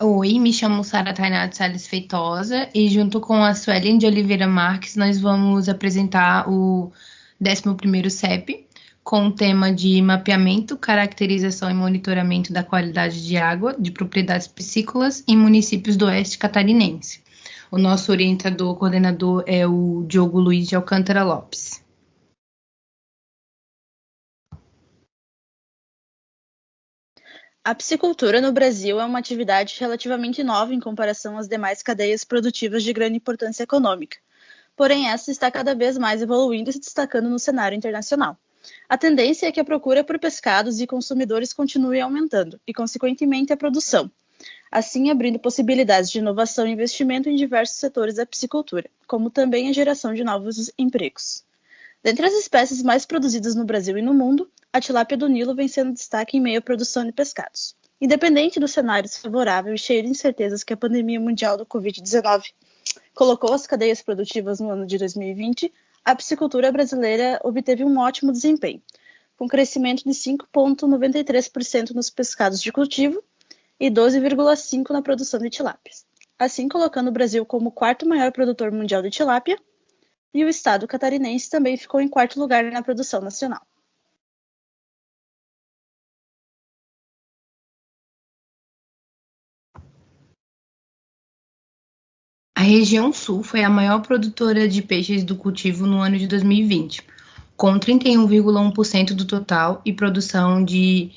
Oi, me chamo Sara Tainá de Salles Feitosa e junto com a Suelen de Oliveira Marques nós vamos apresentar o 11º CEP com o tema de mapeamento, caracterização e monitoramento da qualidade de água de propriedades piscícolas em municípios do Oeste Catarinense. O nosso orientador coordenador é o Diogo Luiz de Alcântara Lopes. A piscicultura no Brasil é uma atividade relativamente nova em comparação às demais cadeias produtivas de grande importância econômica. Porém, essa está cada vez mais evoluindo e se destacando no cenário internacional. A tendência é que a procura por pescados e consumidores continue aumentando e, consequentemente, a produção, assim abrindo possibilidades de inovação e investimento em diversos setores da piscicultura, como também a geração de novos empregos. Dentre as espécies mais produzidas no Brasil e no mundo, a tilápia do Nilo vem sendo destaque em meio à produção de pescados. Independente do cenário desfavorável e cheio de incertezas que a pandemia mundial do Covid-19 colocou as cadeias produtivas no ano de 2020, a piscicultura brasileira obteve um ótimo desempenho, com crescimento de 5,93% nos pescados de cultivo e 12,5% na produção de tilápias, assim colocando o Brasil como o quarto maior produtor mundial de tilápia, e o estado catarinense também ficou em quarto lugar na produção nacional. A região sul foi a maior produtora de peixes do cultivo no ano de 2020, com 31,1% do total e produção de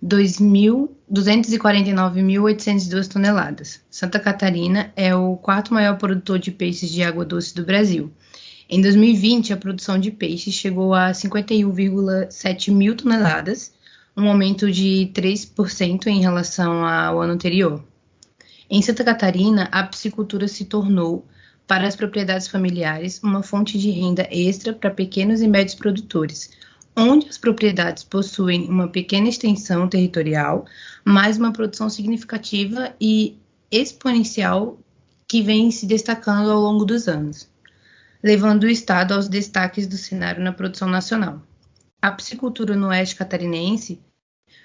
249.802 toneladas. Santa Catarina é o quarto maior produtor de peixes de água doce do Brasil. Em 2020, a produção de peixes chegou a 51,7 mil toneladas, um aumento de 3% em relação ao ano anterior. Em Santa Catarina, a piscicultura se tornou, para as propriedades familiares, uma fonte de renda extra para pequenos e médios produtores, onde as propriedades possuem uma pequena extensão territorial, mas uma produção significativa e exponencial que vem se destacando ao longo dos anos, levando o Estado aos destaques do cenário na produção nacional. A piscicultura no oeste catarinense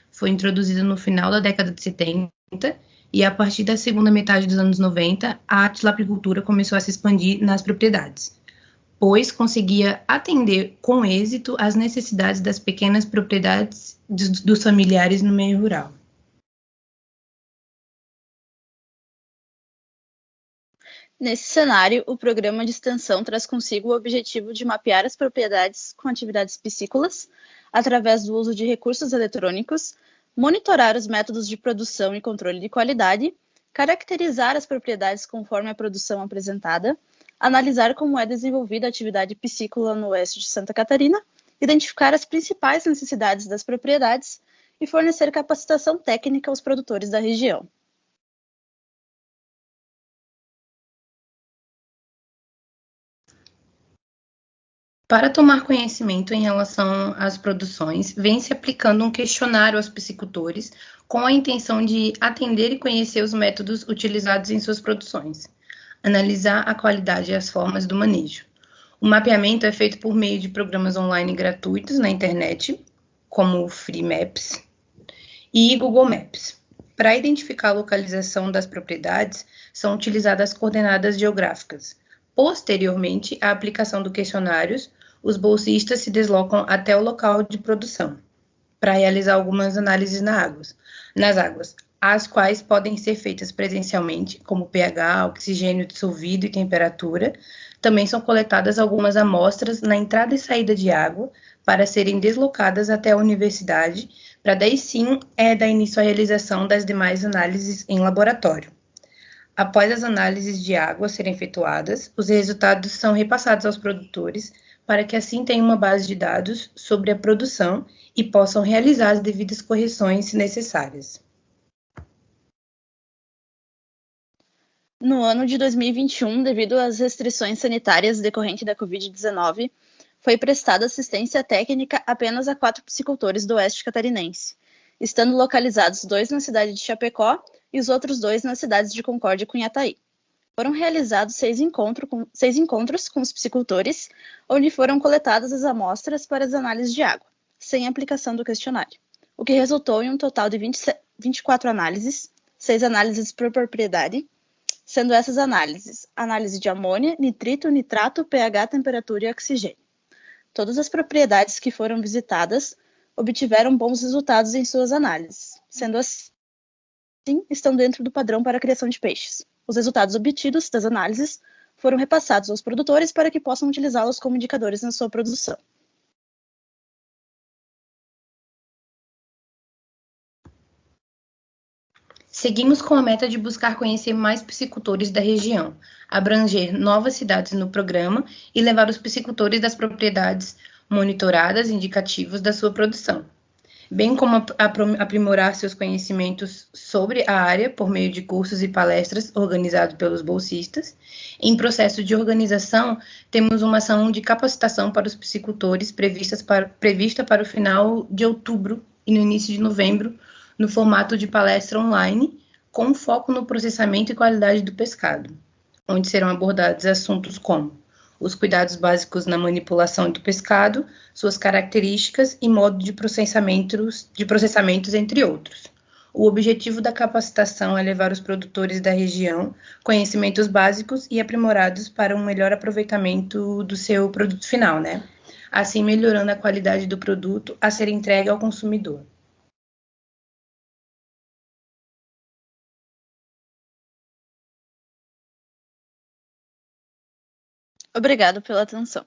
foi introduzida no final da década de 70 e a partir da segunda metade dos anos 90, a tilapicultura começou a se expandir nas propriedades, pois conseguia atender com êxito as necessidades das pequenas propriedades dos familiares no meio rural. Nesse cenário, o programa de extensão traz consigo o objetivo de mapear as propriedades com atividades piscícolas, através do uso de recursos eletrônicos, monitorar os métodos de produção e controle de qualidade, caracterizar as propriedades conforme a produção apresentada, analisar como é desenvolvida a atividade piscícola no oeste de Santa Catarina, identificar as principais necessidades das propriedades e fornecer capacitação técnica aos produtores da região. Para tomar conhecimento em relação às produções, vem se aplicando um questionário aos piscicultores com a intenção de atender e conhecer os métodos utilizados em suas produções, analisar a qualidade e as formas do manejo. O mapeamento é feito por meio de programas online gratuitos na internet, como o Free Maps e Google Maps. Para identificar a localização das propriedades, são utilizadas coordenadas geográficas. Posteriormente à aplicação do questionário, os bolsistas se deslocam até o local de produção para realizar algumas análises nas águas, as quais podem ser feitas presencialmente, como pH, oxigênio dissolvido e temperatura. Também são coletadas algumas amostras na entrada e saída de água para serem deslocadas até a universidade, para daí sim dar início à realização das demais análises em laboratório. Após as análises de água serem efetuadas, os resultados são repassados aos produtores para que assim tenham uma base de dados sobre a produção e possam realizar as devidas correções se necessárias. No ano de 2021, devido às restrições sanitárias decorrentes da Covid-19, foi prestada assistência técnica apenas a 4 piscicultores do oeste catarinense, estando localizados 2 na cidade de Chapecó e os outros 2 nas cidades de Concórdia e Cunhataí. Foram realizados 6 encontros com os piscicultores, onde foram coletadas as amostras para as análises de água, sem aplicação do questionário, o que resultou em um total de 24 análises, 6 análises por propriedade, sendo essas análises: análise de amônia, nitrito, nitrato, pH, temperatura e oxigênio. Todas as propriedades que foram visitadas obtiveram bons resultados em suas análises, sendo assim, estão dentro do padrão para a criação de peixes. Os resultados obtidos das análises foram repassados aos produtores para que possam utilizá-los como indicadores na sua produção. Seguimos com a meta de buscar conhecer mais piscicultores da região, abranger novas cidades no programa e levar os piscicultores das propriedades monitoradas indicativos da sua produção, bem como aprimorar seus conhecimentos sobre a área por meio de cursos e palestras organizados pelos bolsistas. Em processo de organização, temos uma ação de capacitação para os piscicultores prevista para o final de outubro e no início de novembro, no formato de palestra online, com foco no processamento e qualidade do pescado, onde serão abordados assuntos como os cuidados básicos na manipulação do pescado, suas características e modo de processamentos, entre outros. O objetivo da capacitação é levar os produtores da região conhecimentos básicos e aprimorados para um melhor aproveitamento do seu produto final, né? Assim melhorando a qualidade do produto a ser entregue ao consumidor. Obrigado pela atenção.